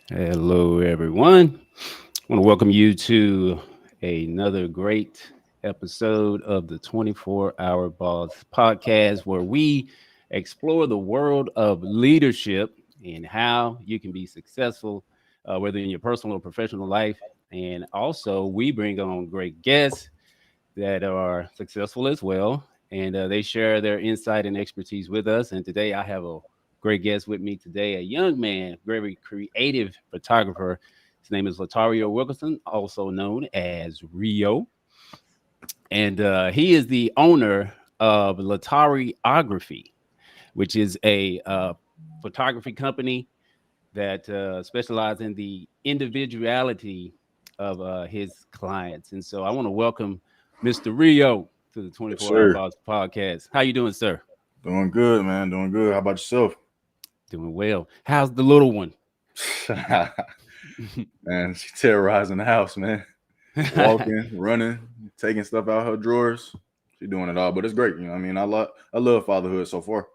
Hello, everyone. I want to welcome you to another great episode of the 24-Hour Boss podcast, where we explore the world of leadership and how you can be successful, whether in your personal or professional life. And also, we bring on great guests that are successful as well, and they share their insight and expertise with us. And today, I have a great guest with me today, a young man, very creative photographer. His name is Lotario Wilkerson, also known as Rio, and he is the owner of Lotariography, which is a photography company that specializes in the individuality of his clients. And so I want to welcome Mr. Rio to the Yes, 24 Hour sir. Boss podcast. How you doing, sir? Doing good, man. Doing good. How about yourself? Doing well. How's the little one? Man, she terrorizing the house, man. Walking, running, taking stuff out her drawers. She doing it all, but it's great. I mean, I love fatherhood so far.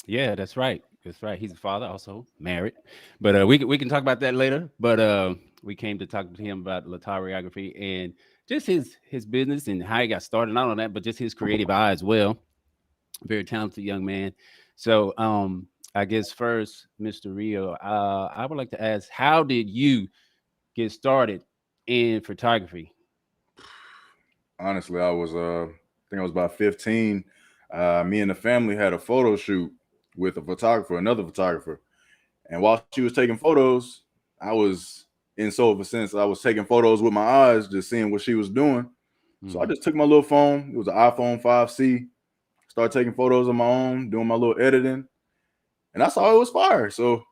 Yeah, that's right. That's right. He's a father, also married. But we can talk about that later. But we came to talk to him about lotariography and just his business and how he got started. Not on that, but just his creative eye as well. Very talented young man. So I guess first, Mr. Rio, I would like to ask, how did you get started in photography? Honestly, I think I was about 15. Me and the family had a photo shoot with a photographer, another photographer. And while she was taking photos, I was in so of a sense, I was taking photos with my eyes, just seeing what she was doing. So I Hmm. just took my little phone. It was an iPhone 5C. Started taking photos of my own, doing my little editing, and I saw it was fire. So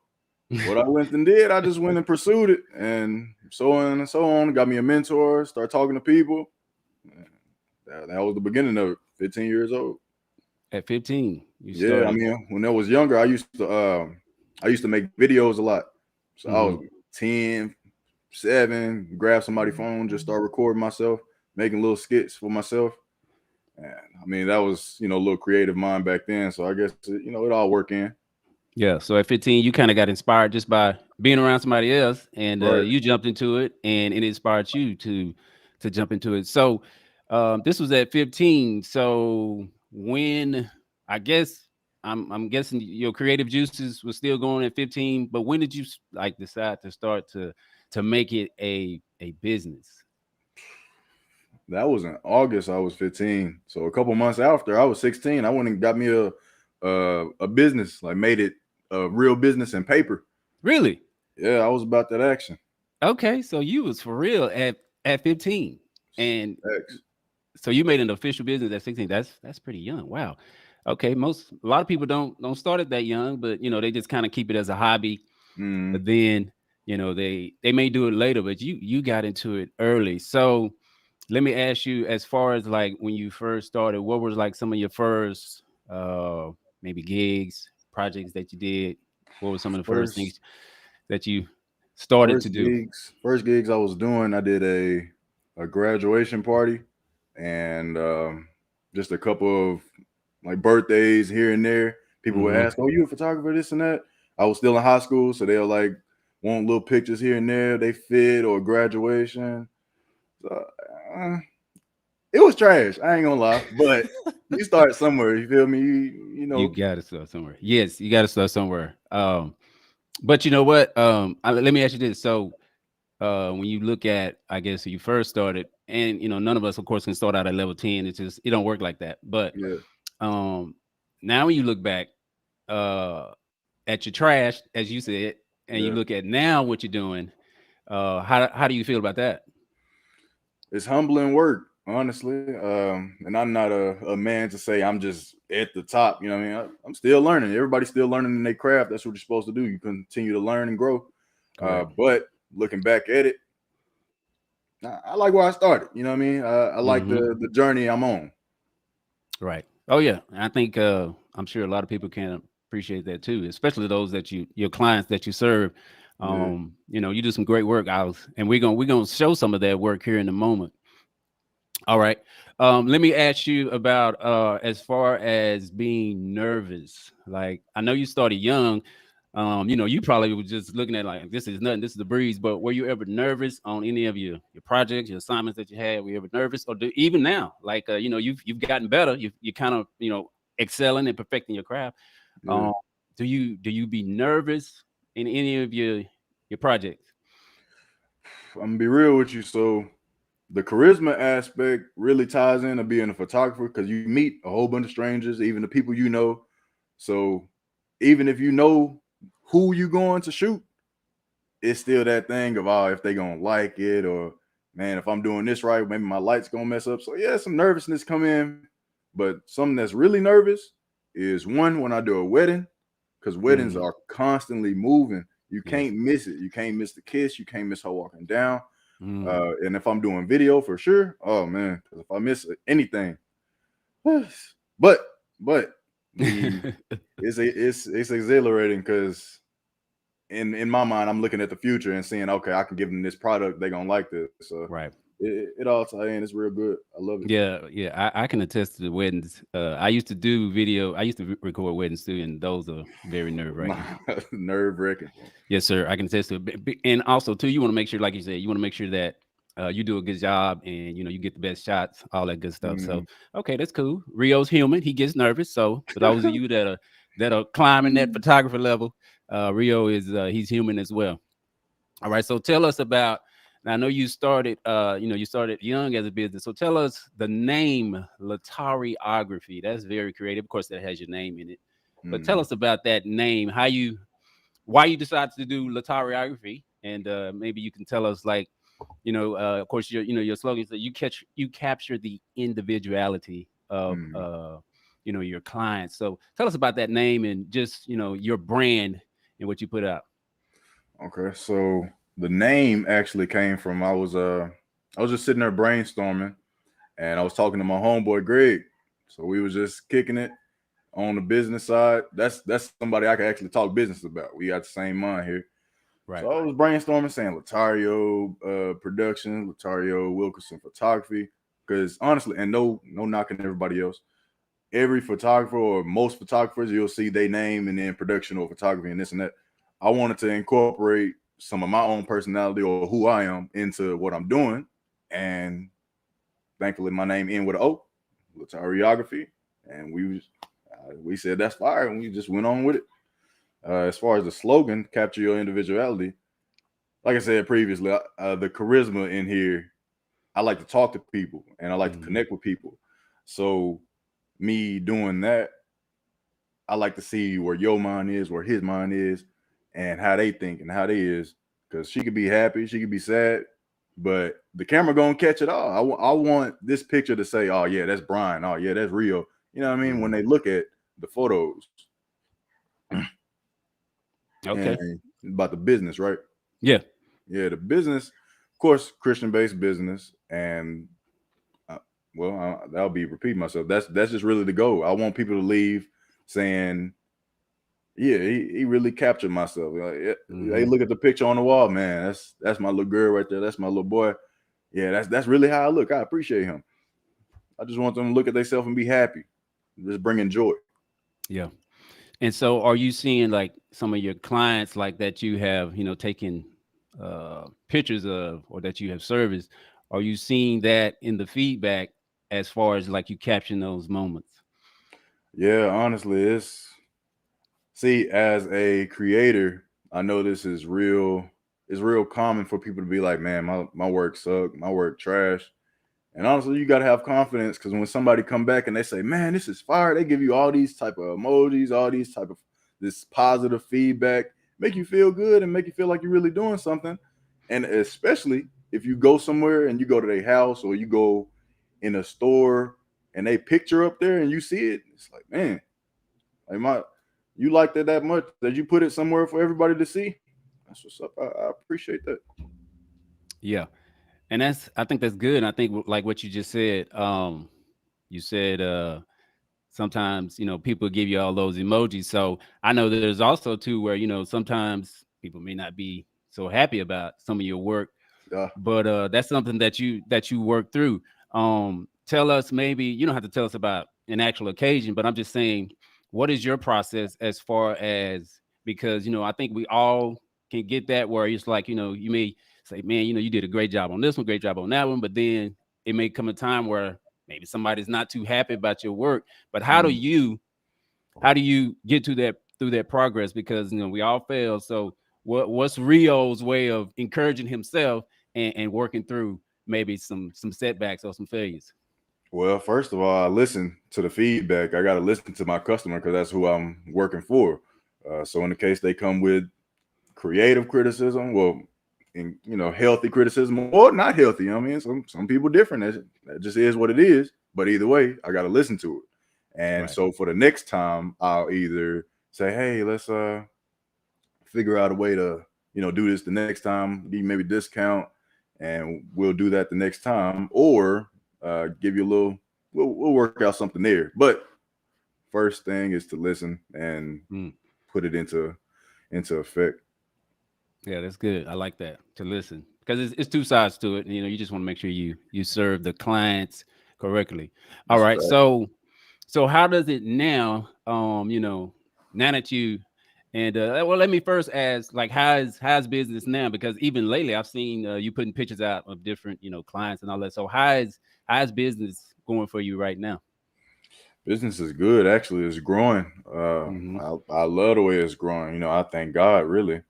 what I went and did, I just went and pursued it, and so on and so on. Got me a mentor, start talking to people. That was the beginning of it. 15 years old. At 15, you Yeah, I started. mean, when I was younger, I used to make videos a lot. So I was Hmm. 10, 7, grab somebody's phone, just start recording myself, making little skits for myself. And I mean, that was a little creative mind back then. So I guess it all worked in. Yeah. So at 15, you kind of got inspired just by being around somebody else, and Right. you jumped into it, and it inspired you to jump into it. So this was at 15. So when I guess I'm guessing your creative juices were still going at 15, but when did you like decide to start to make it a business? That was in August. I was 15. So a couple months after, I was 16. I went and got me a business, like made it a real business in paper. Really? Yeah, I was about that action. Okay. So you was for real at 15, and X. so you made an official business at 16. That's pretty young. Wow. Okay, a lot of people don't start it that young, but they just kind of keep it as a hobby. But Mm. then, they may do it later, but you got into it early. So let me ask you, as far as like when you first started, what was like some of your first maybe gigs, projects that you did? What were some of the first First, things that you started to do? first gigs I was doing. I did a graduation party and just a couple of like birthdays here and there. People would Hmm. ask, "Oh, you a photographer? This and that." I was still in high school, so they'll like want little pictures here and there. They fit or graduation. So, uh, it was trash. I ain't gonna lie, but you start somewhere. You feel me? You You know. got to start somewhere. Yes, you got to start somewhere. But you know what? Let me ask you this. So, when you look at, I guess, you first started, and none of us, of course, can start out at level 10. It's just it don't work like that. But Yeah. um, now when you look back uh, at your trash, as you said, and you Yeah. look at now what you're doing, how do you feel about that? It's humbling work, honestly. And I'm not a man to say I'm just at the top. You know what I mean? I'm still learning. Everybody's still learning in their craft. That's what you're supposed to do. You continue to learn and grow. Correct. But looking back at it, I like where I started. You know what I mean? I like Hmm. the journey I'm on. Right. Oh yeah. I think I'm sure a lot of people can appreciate that too, especially those that your clients that you serve. Yeah. You do some great work. And we're gonna show some of that work here in a moment. All right. Let me ask you about as far as being nervous. Like I know you started young. You probably were just looking at like this is nothing, this is a breeze. But were you ever nervous on any of your projects, your assignments that you had? Were you ever nervous, or even now, like you've gotten better, you kind of excelling and perfecting your craft. Yeah. Um, do you be nervous in any of your projects? I'm gonna be real with you. So the charisma aspect really ties into being a photographer because you meet a whole bunch of strangers, even the people you know. So even if you know who you going to shoot, it's still that thing of if they gonna like it, or man, if I'm doing this right, maybe my light's gonna mess up. So yeah, some nervousness come in, but something that's really nervous is one when I do a wedding, because weddings Mm, are constantly moving. You yes. can't miss it. You can't miss the kiss. You can't miss her walking down. Mm. And if I'm doing video for sure, oh man, because if I miss anything, but but the it's exhilarating because in my mind I'm looking at the future and seeing okay I can give them this product, they gonna like this. So Right. it all ties in. It's real good. I love it. Yeah, yeah, I can attest to the weddings. I used to do video. I used to record weddings too, and those are very nerve wracking. Nerve wracking. Yes, sir. I can attest to it. And also, too, you want to make sure, like you said, you want to make sure that you do a good job and you get the best shots, all that good stuff. So, Mm. okay, that's cool. Rio's human; he gets nervous. So, for those of you that are climbing that photography level, Rio is he's human as well. All right. So, tell us about. Now, I know you started. You started young as a business. So, tell us the name Lotaryography. That's very creative. Of course, that has your name in it. But tell Mm. us about that name. Why you decided to do Lotariography, and maybe you can tell us, like, of course, your slogan is that you capture the individuality of Mm. your clients. So tell us about that name and just your brand and what you put out. Okay, so the name actually came from I was just sitting there brainstorming, and I was talking to my homeboy Greg. So we was just kicking it on the business side. That's somebody I can actually talk business about. We got the same mind here. So Right. I was brainstorming, saying Lotario production, Lotario Wilkerson photography, because honestly, and no knocking everybody else. Every photographer or most photographers, you'll see they name and then production or photography and this and that. I wanted to incorporate some of my own personality or who I am into what I'm doing, and thankfully my name ended with an O, Lotariography, and we said that's fire, and we just went on with it. As far as the slogan, capture your individuality, like I said previously, the charisma in here, I like to talk to people and I like to Mhm. connect with people. So me doing that, I like to see where your mind is, where his mind is, and how they think and how they is. Because she could be happy, she could be sad, but the camera gonna catch it all. I want this picture to say, "Oh yeah, that's Brian. Oh yeah, that's Rio." You know what I mean? When Mhm. they look at the photos Okay. and about the business, right? Yeah. Yeah, the business, of course, Christian-based business, and uh, that'll be repeating myself. That's just really the goal. I want people to leave saying, "Yeah, he really captured myself." Like, yeah, they Hmm. look at the picture on the wall, man. That's my little girl right there. That's my little boy. Yeah, that's really how I look. I appreciate him. I just want them to look at themselves and be happy, just bringing joy. Yeah. And so, are you seeing like some of your clients like that you have, taken pictures of or that you have serviced? Are you seeing that in the feedback as far as like you capturing those moments? Yeah, honestly, see, as a creator, I know this is real. It's real common for people to be like, "Man, my work sucked. My work trash." And honestly, you gotta have confidence because when somebody come back and they say, "Man, this is fire," they give you all these type of emojis, all these type of this positive feedback, make you feel good and make you feel like you're really doing something. And especially if you go somewhere and you go to their house or you go in a store and they picture up there and you see it, it's like, man, like you liked it that much that you put it somewhere for everybody to see. That's what's up. I appreciate that. Yeah. And I think that's good. And I think like what you just said, you said sometimes people give you all those emojis. So I know there's also too where sometimes people may not be so happy about some of your work, Yeah. but that's something that you work through. Tell us, maybe you don't have to tell us about an actual occasion, but I'm just saying, what is your process as far as because I think we all can get that where it's like you may say, man, you did a great job on this one, great job on that one, but then it may come a time where maybe somebody's not too happy about your work. But Mm. how do you get to that through that progress? Because we all fail. So what's Rio's way of encouraging himself and working through maybe some setbacks or some failures? Well, first of all, I listen to the feedback. I got to listen to my customer because that's who I'm working for. So in the case they come with creative criticism, well, in healthy criticism or not healthy. I mean, some people different. That just is what it is. But either way, I got to listen to it. And Right. so for the next time, I'll either say, hey, let's figure out a way to do this the next time, maybe discount, and we'll do that the next time, or give you a little. We'll work out something there. But first thing is to listen and Mm. put it into effect. Yeah, that's good. I like that, to listen, because it's two sides to it. You just want to make sure you serve the clients correctly. All That's a right. fact. So how does it now? Now that you and well, let me first ask, like, how's business now? Because even lately, I've seen you putting pictures out of different clients and all that. So how's business going for you right now? Business is good. Actually, it's growing. Hmm. I love the way it's growing. I thank God really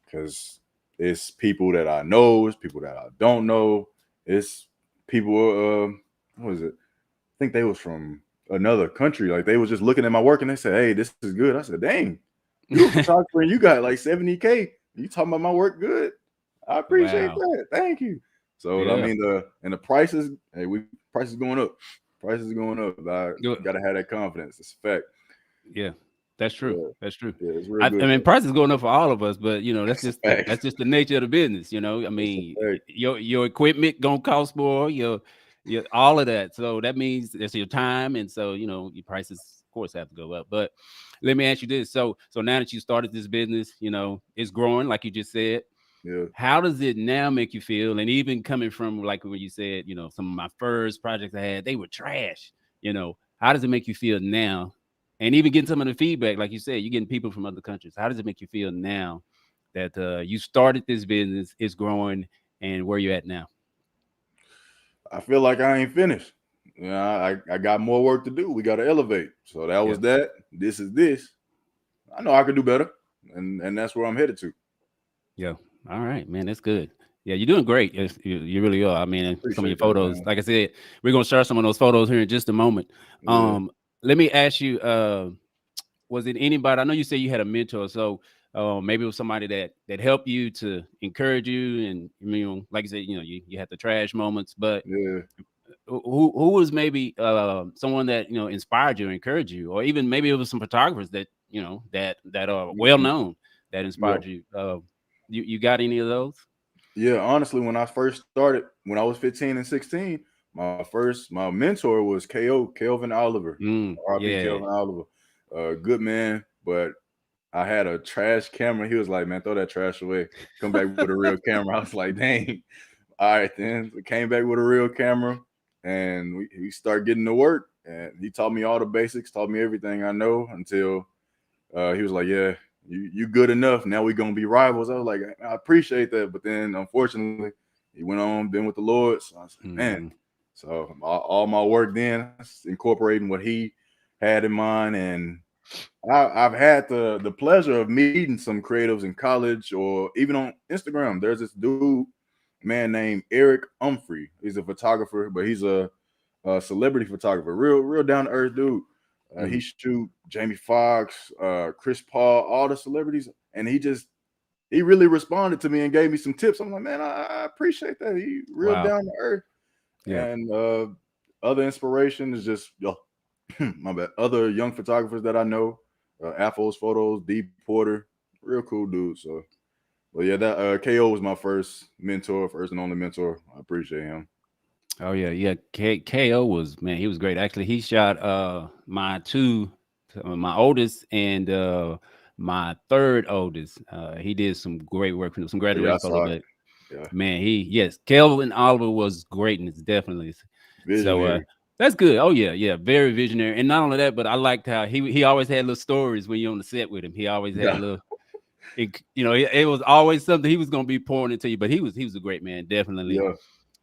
because it's people that I know, it's people that I don't know, it's people. What is it? I think they was from another country. Like they was just looking at my work and they said, "Hey, this is good." I said, "Dang, you a photographer and you got like 70K. You talking about my work good? I appreciate Wow. that. Thank you." So I Yeah. mean, the prices. Hey, we prices going up. Prices going up. I Good. gotta have that confidence. It's a fact. Yeah, that's true. Yeah, That's true. yeah, it's real I good mean, though. prices going up for all of us, but that's That's a just the fact. that's just the nature of the business. I That's a mean, fact. your equipment gonna cost more, your all of that. So that means it's your time, and so your prices, of course, have to go up. But let me ask you this: so now that you started this business, it's growing, like you just said. Yeah. How does it now make you feel? And even coming from like when you said, some of my first projects I had, they were trash. How does it make you feel now? And even getting some of the feedback, like you said, you're getting people from other countries. How does it make you feel now that you started this business, it's growing, and where you're at now? I feel like I ain't finished. I got more work to do. We got to elevate. So that Yeah. was that. This is this. I know I could do better, and that's where I'm headed to. Yeah. All right, man. That's good. Yeah, you're doing great. Yes, you really are. I mean, some of your Appreciate that, photos, man. like I said, we're gonna share some of those photos here in just a moment. Yeah, Let me ask you, was it anybody? I know you said you had a mentor, so maybe it was somebody that helped you to encourage you, and like you said, you had the trash moments, but yeah. who was maybe someone that inspired you, encouraged you, or even maybe it was some photographers that that are well Mhm. known that Yeah, inspired you. You got any of those? yeah. Honestly, when I first started, when I was 15 and 16, my mentor was Ko Kelvin Oliver, R.P. Yeah. Kelvin Oliver, good man. But I had a trash camera. He was like, "Man, throw that trash away. Come back with a real camera." I was like, "Dang." All right, then we came back with a real camera, and we started getting to work. And he taught me all the basics, taught me everything I know until he was like, "Yeah, you good enough. Now we gonna be rivals." I was like, "I appreciate that," but then unfortunately, he went on, been with the Lord. So I was like, "Man." Hmm. So all my work then incorporating what he had in mind, and I've had the pleasure of meeting some creatives in college or even on Instagram. There's this man named Eric Humphrey. He's a photographer, but he's a celebrity photographer, real down to earth dude. He Hmm. shoot Jamie Foxx, Chris Paul, all the celebrities, and he really responded to me and gave me some tips. I'm like, man, I appreciate that. He real Wow. down to earth, Yeah. and other inspiration is just my bad. Other young photographers that I know, Afos Photos, D Porter, real cool dude. So, but yeah, that KO was my first mentor, first and only mentor. I appreciate him. Oh yeah, yeah. KO was, man, he was great. Actually, he shot my two, my oldest and my third oldest. He did some great work for them, some Yeah, I graduation photos. saw it. But Yeah, man, yes, Kelvin Oliver was greatness, definitely. So visionary. that's good. Oh yeah, yeah, very visionary. And not only that, but I liked how he always had little stories when you're on the set with him. He always had Yeah, little. it was always something he was going to be pouring into you. But he was a great man, definitely, Yeah.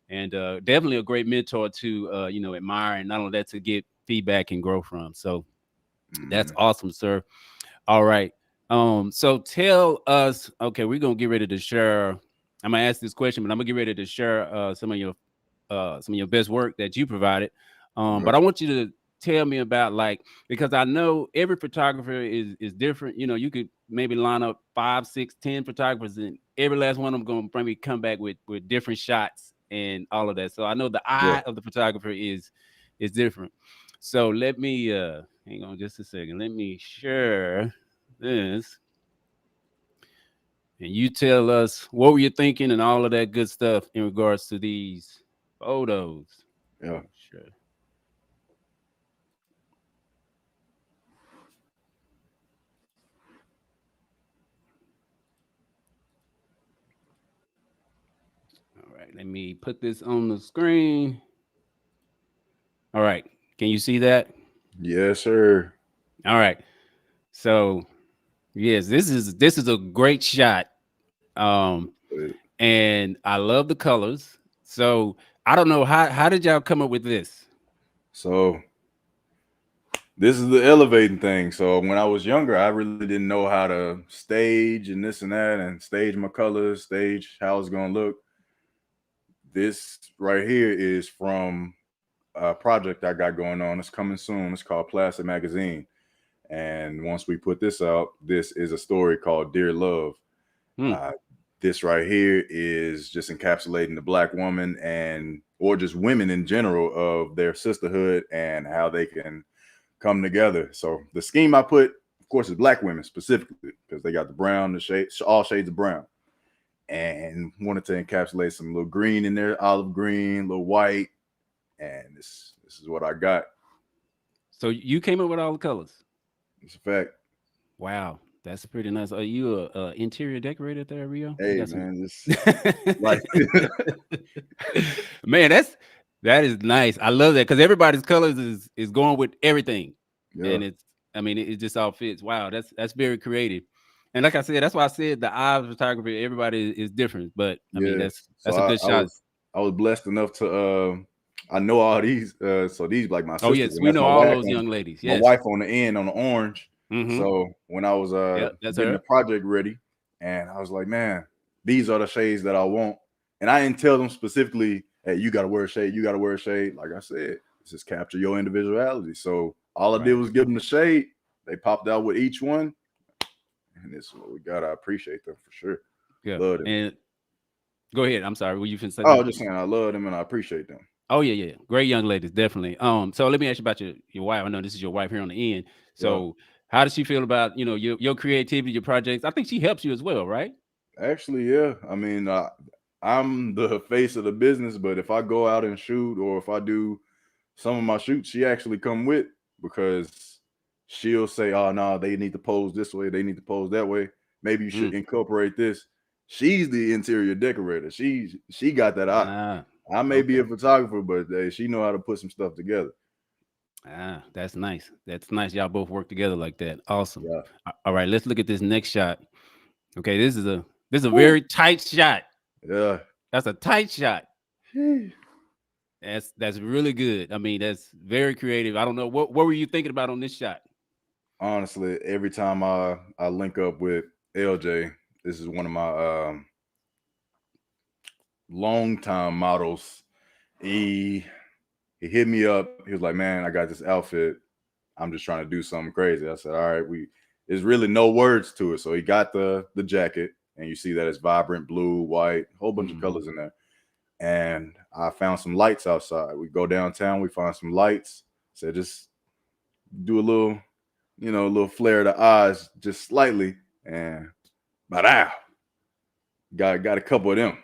and definitely a great mentor to admire, and not only that, to get feedback and grow from. So that's Mhm. awesome, sir. All right. So tell us, okay, we're gonna get ready to share. I'm gonna ask this question, but I'm gonna get ready to share some of your best work that you provided. Okay. But I want you to tell me about, like, because I know every photographer is different. You could maybe line up 5, 6, 10 photographers, and every last one of them gonna bring me come back with different shots and all of that. So I know the Yeah. eye of the photographer is different. So let me hang on just a second. Let me share this, and you tell us what were you thinking and all of that good stuff in regards to these photos. Yeah. Sure. All right, let me put this on the screen. All right, can you see that? Yes, sir. All right. So yes, this is a great shot. Um, and I love the colors. So I don't know how did y'all come up with this? So this is the elevating thing. So when I was younger, I really didn't know how to stage and this and that, and stage my colors, stage how it's gonna look. This right here is from a project I got going on. It's coming soon. It's called Plastic Magazine. And once we put this out, this is a story called Dear Love. Hmm. Uh, this right here is just encapsulating the black woman and or just women in general of their sisterhood and how they can come together. So the scheme I put, of course, is black women specifically because they got the brown, the shade, all shades of brown, and wanted to encapsulate some little green in there, olive green, little white, and this is what I got. So you came up with all the colors. It's a fact. Wow, that's pretty nice. Are you a interior decorator there, Rio? You Hey got some. man, this like Man, that is nice. I love that because everybody's colors is going with everything, yeah, and it's. I mean, it just all fits. Wow, that's very creative. And like I said, that's why I said the eye of photography. Everybody is different, but I mean, yeah. So that's a good I shot. was blessed enough to I know all these so these like my Oh sisters yes, and we that's know all those young ladies. my Yes. wife on the end on the orange. Mm-hmm. So when I was Yep, that's getting the her. project ready and I was like, man, these are the shades that I want. And I didn't tell them specifically, hey, you gotta wear a shade, you gotta wear a shade. Like I said, just capture your individuality. So all I did Right. was give them the shade. They popped out with each one, and this is what we got. I appreciate them for sure. Yeah. Love them. And go ahead. I'm sorry. Were you finna say Oh, I was something? just saying I love them and I appreciate them. Oh yeah, yeah. Great young ladies, definitely. So let me ask you about your wife. I know this is your wife here on the end. Yeah. So how does she feel about your creativity, your projects? I think she helps you as well, right? Actually, yeah. I mean, I'm the face of the business, but if I go out and shoot or if I do some of my shoots, she actually come with because she'll say, "Oh no, they need to pose this way. They need to pose that way. Maybe you should Mm. incorporate this." She's the interior decorator. She got that eye. Ah, I may be a okay. photographer, but she know how to put some stuff together. Ah, that's nice. That's nice. Y'all both work together like that. Awesome. Yeah. All right, let's look at this next shot. Okay, this is a Woo. very tight shot. Yeah. That's a tight shot. Sheesh. That's really good. I mean, that's very creative. I don't know what were you thinking about on this shot? Honestly, every time I link up with LJ, this is one of my long time models. He he hit me up. He was like, "Man, I got this outfit. I'm just trying to do something crazy." I said, "All right, we." There's really no words to it. So he got the jacket, and you see that it's vibrant blue, white, whole bunch of Mhm. colors in there. And I found some lights outside. We go downtown, we find some lights. Said just do a little, a little flare of the eyes, just slightly, and but got a couple of them.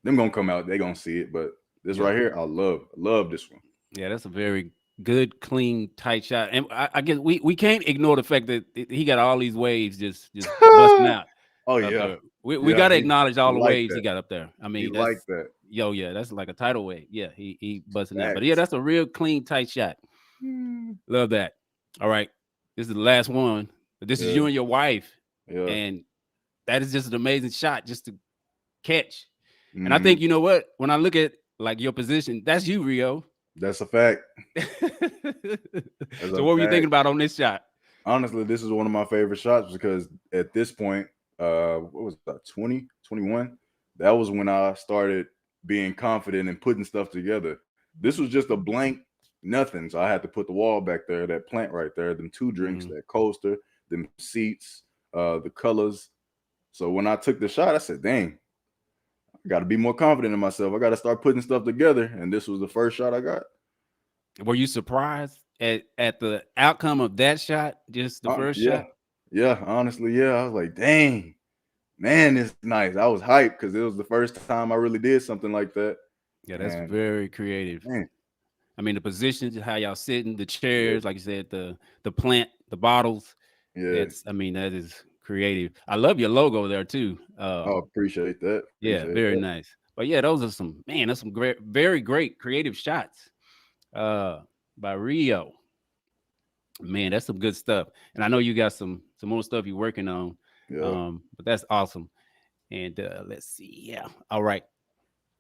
Them gonna come out. They gonna see it. But this Yeah. right here, I love this one. Yeah, that's a very good, clean, tight shot. And I guess we can't ignore the fact that he got all these waves just busting out Oh up yeah, there. We yeah. got to acknowledge He all the liked waves he that. got up there. I He mean, liked that. yeah, that's like a tidal wave. Yeah, he busting out. But yeah, Facts. that's a real clean, tight shot. Mm. Love that. All right, this is the last one. This is Yeah, you and your wife, yeah. and that is just an amazing shot just to catch. And I Mm-hmm. think you know what? When I look at like your position, that's you, Rio. That's a fact. That's So a what were you thinking fact. about on this shot? Honestly, this is one of my favorite shots because at this point, what was that, 20, 21? That was when I started being confident and putting stuff together. This was just a blank nothing. So I had to put the wall back there, that plant right there, them 2 drinks, Mm. that coaster, them seats, the colors. So when I took the shot, I said, dang, I got to be more confident in myself. I got to start putting stuff together. And this was the first shot I got. Were you surprised at the outcome of that shot? Just the first Yeah. shot? Yeah. Honestly, yeah. I was like, dang, man, it's nice. I was hyped because it was the first time I really did something like that. Yeah, that's And very creative. man, I mean, the positions, how y'all sitting, the yeah, chairs, like you said, the plant, the bottles. yeah. That's, I mean, that is creative. I love your logo there too. Oh, appreciate that. Yeah, Appreciate very that. nice. But yeah, those are some man, that's some great, very great creative shots. Uh, by Rio. Man, that's some good stuff. And I know you got some more stuff you're working on. Yeah. But that's awesome. And let's see. Yeah. All right.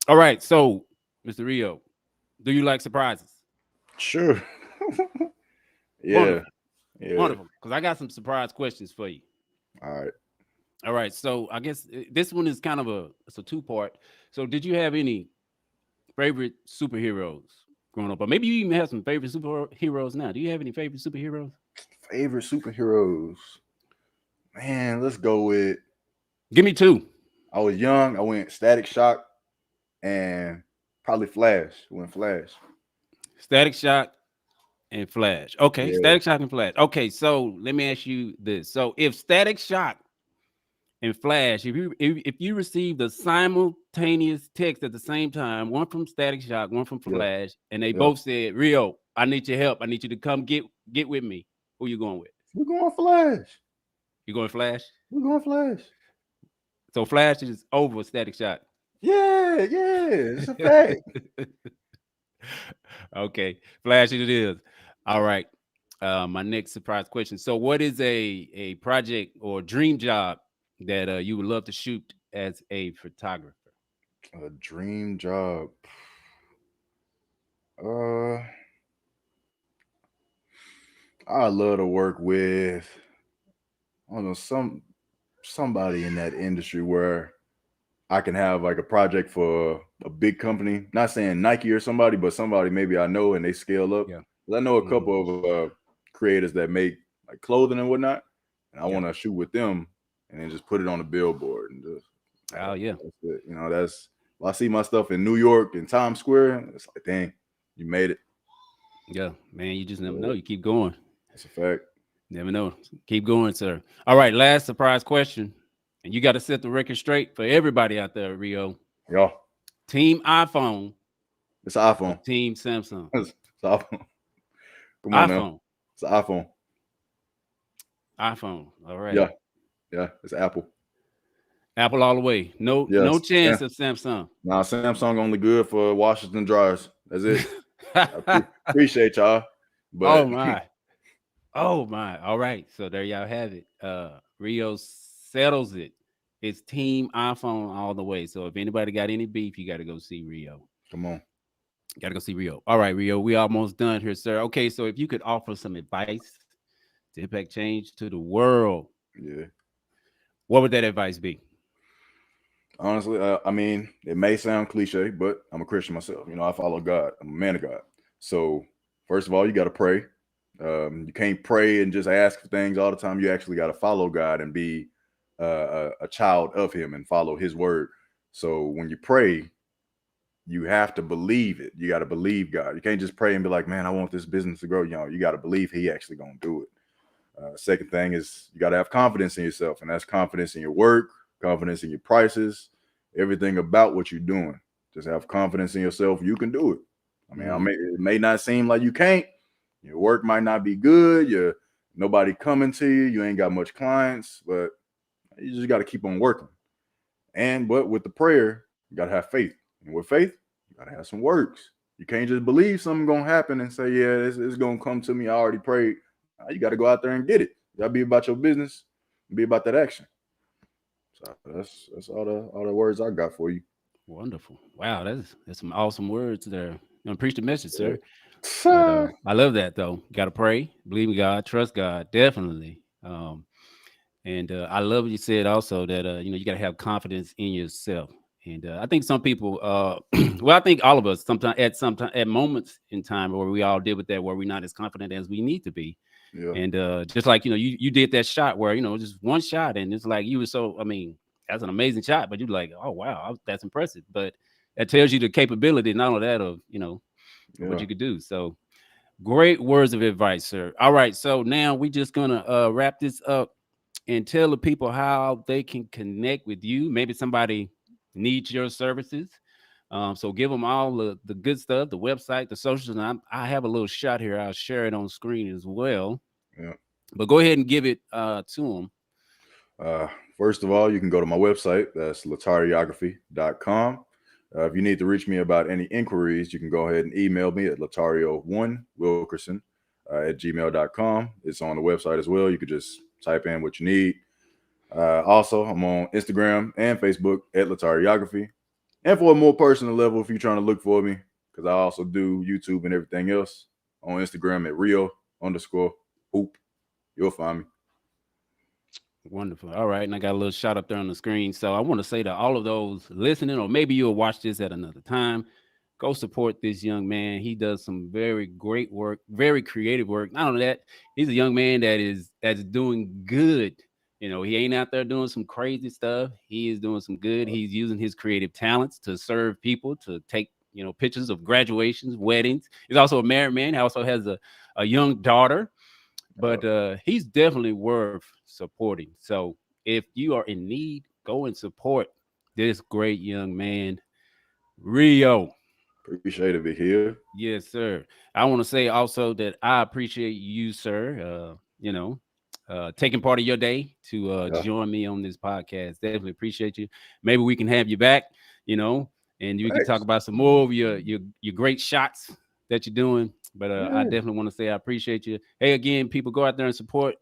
All right. So, Mr. Rio, do you like surprises? Sure. Yeah. Wonderful. Yeah. Wonderful. Because I got some surprise questions for you. All right. All right. So I guess this one is kind of it's a two-part. So did you have any favorite superheroes growing up? Or maybe you even have some favorite superheroes now. Do you have any favorite superheroes? Favorite superheroes. Man, let's go with Give me two. I was young. I went Static Shock and probably Flash. Went Flash. Static Shock and Flash. Okay, Yeah. Static Shock and Flash. Okay, so let me ask you this. So if Static Shock and Flash, if you received a simultaneous text at the same time, one from Static Shock, one from Yeah. Flash, and they Yeah. both said, "Rio, I need your help. I need you to come get with me." Who you going with? We're going Flash. You going Flash? We're going Flash. So Flash is over Static Shock. Yeah. Yeah. It's a fact. Okay, Flash it is. All right. My next surprise question. So, what is a project or dream job that you would love to shoot as a photographer? A dream job. Uh, I love to work with I don't know somebody in that industry where I can have like a project for a big company. Not saying Nike or somebody, but somebody maybe I know and they scale up. Yeah. 'Cause I know a Hmm. couple of creators that make like clothing and whatnot, and I Yeah. want to shoot with them and then just put it on a billboard and just Oh yeah. that's it. You know, that's well, I see my stuff in New York and Times Square. It's like, dang, you made it. Yeah. Man, you just never know. Yeah, You keep going. that's a fact. Never know. Keep going, sir. All right. Last surprise question, and you got to set the record straight for everybody out there, Rio. Yeah, Team iPhone it's an or iPhone. Team Samsung? It's an iPhone. Come on now, iPhone. it's an iPhone. iPhone. All right. Yeah, yeah, it's Apple. Apple all the way. No Yes, chance of Samsung. nah, Samsung only good for washers and dryers. That's it. Appreciate y'all, but Oh my. Oh my. All right. So there y'all have it. Rio settles it. It's team iPhone all the way. So if anybody got any beef, you got to go see Rio. come on. Got to go see Rio. All right, Rio. We almost done here, sir. Okay, so if you could offer some advice to impact change to the world, Yeah, what would that advice be? honestly, I mean, it may sound cliche, but I'm a Christian myself. You know, I follow God. I'm a man of God. So first of all, you got to pray. You can't pray and just ask for things all the time. You actually got to follow God and be a child of Him and follow His word. So when you pray, you have to believe it. You got to believe God. You can't just pray and be like, man, I want this business to grow. You know, you got to believe He actually gonna do it. Second thing is you got to have confidence in yourself, and that's confidence in your work, confidence in your prices, everything about what you're doing. Just have confidence in yourself. You can do it. It may not seem like you can't. Your work might not be good. You're nobody coming to you. You ain't got much clients, but you just got to keep on working. But with the prayer, you got to have faith. And with faith, you got to have some works. You can't just believe something going to happen and say, yeah, it's going to come to me. I already prayed. You got to go out there and get it. You got to be about your business and be about that action. That's all the words I got for you. Wonderful. Wow, that's some awesome words there. Preach the message, sir. But Yeah. I love that though. Got to pray, believe in God, trust God, definitely. And I love what you said also that you got to have confidence in yourself. And I think some people, well, I think all of us sometimes at moments in time where we all deal with that, where we're not as confident as we need to be. Yeah. And just like you did that shot where just one shot, and it's like you were so. I mean, that's an amazing shot, but you're like, oh wow, that's impressive. But that tells you the capability, not only that of of what Yeah. you could do. So great words of advice, sir. All right, so now we just gonna wrap this up and tell the people how they can connect with you. Maybe somebody needs your services. So give them all the good stuff, the website, the socials. And I have a little shot here. I'll share it on screen as well. Yeah. But go ahead and give it to them. Uh, First of all, you can go to my website. That's lotariography.com. If you need to reach me about any inquiries, you can go ahead and email me at lotario1wilkerson at gmail.com. It's on the website as well. You could just type in what you need. Also, I'm on Instagram and Facebook at Lotariography. And for a more personal level, if you're trying to look for me, because I also do YouTube and everything else on Instagram at Rio_hoop. You'll find me. Wonderful. All right. And I got a little shot up there on the screen. So I want to say to all of those listening, or maybe you'll watch this at another time, go support this young man. He does some very great work, very creative work. Not only that, he's a young man that's doing good. He ain't out there doing some crazy stuff. He is doing some good. He's using his creative talents to serve people, to take pictures of graduations, weddings. He's also a married man. He also has a young daughter, but he's definitely worth supporting. So if you are in need, go and support this great young man, Rio. Appreciate it, Big here. Yes, sir. I want to say also that I appreciate you, sir. Taking part of your day to Yeah. join me on this podcast. Definitely appreciate you. Maybe we can have you back, you know, and we can talk Thanks. about some more of your great shots that you're doing. But I Yeah. definitely want to say I appreciate you. Hey, again, people, go out there and support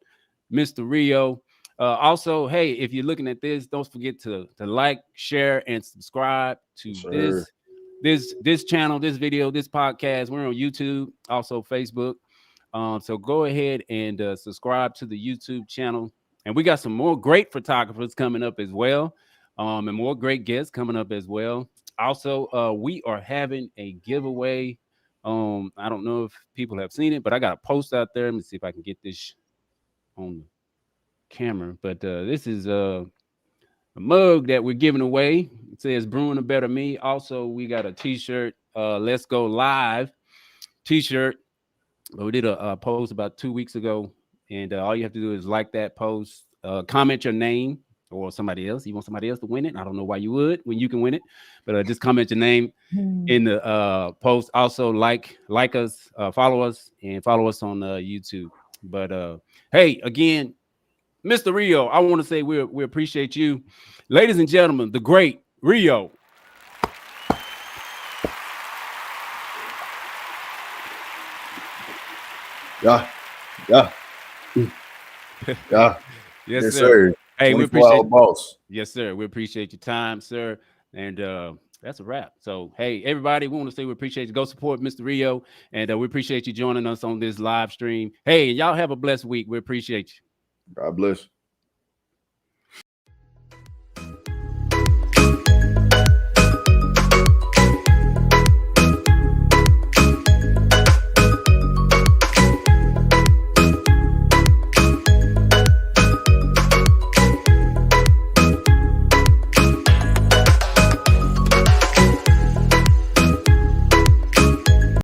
Mr. Rio. Also, hey, if you're looking at this, don't forget to like, share, and subscribe to Yes, sir. this channel, this video, this podcast. We're on YouTube, also Facebook. So go ahead and subscribe to the YouTube channel. And we got some more great photographers coming up as well, and more great guests coming up as well. Also, we are having a giveaway. I don't know if people have seen it, but I got a post out there. Let me see if I can get this on the camera. But this is a mug that we're giving away. It says "Brewing a Better Me." Also, we got a T-shirt. Let's go live T-shirt. But we did a post about 2 weeks ago, and all you have to do is like that post, comment your name or somebody else. You want somebody else to win it? I don't know why you would when you can win it, but just comment your name in the post. Also, like us, follow us, and follow us on YouTube. But hey, again, Mr. Rio, I want to say we appreciate you, ladies and gentlemen, the great Rio. Yeah. Yeah. Yeah. Yes, Yes, sir. sir. Hey, we 24-hour appreciate. boss. Yes, sir. We appreciate your time, sir. And that's a wrap. So, hey, everybody, we want to say we appreciate you. Go support Mr. Rio, and we appreciate you joining us on this live stream. Hey, y'all have a blessed week. We appreciate you. God bless.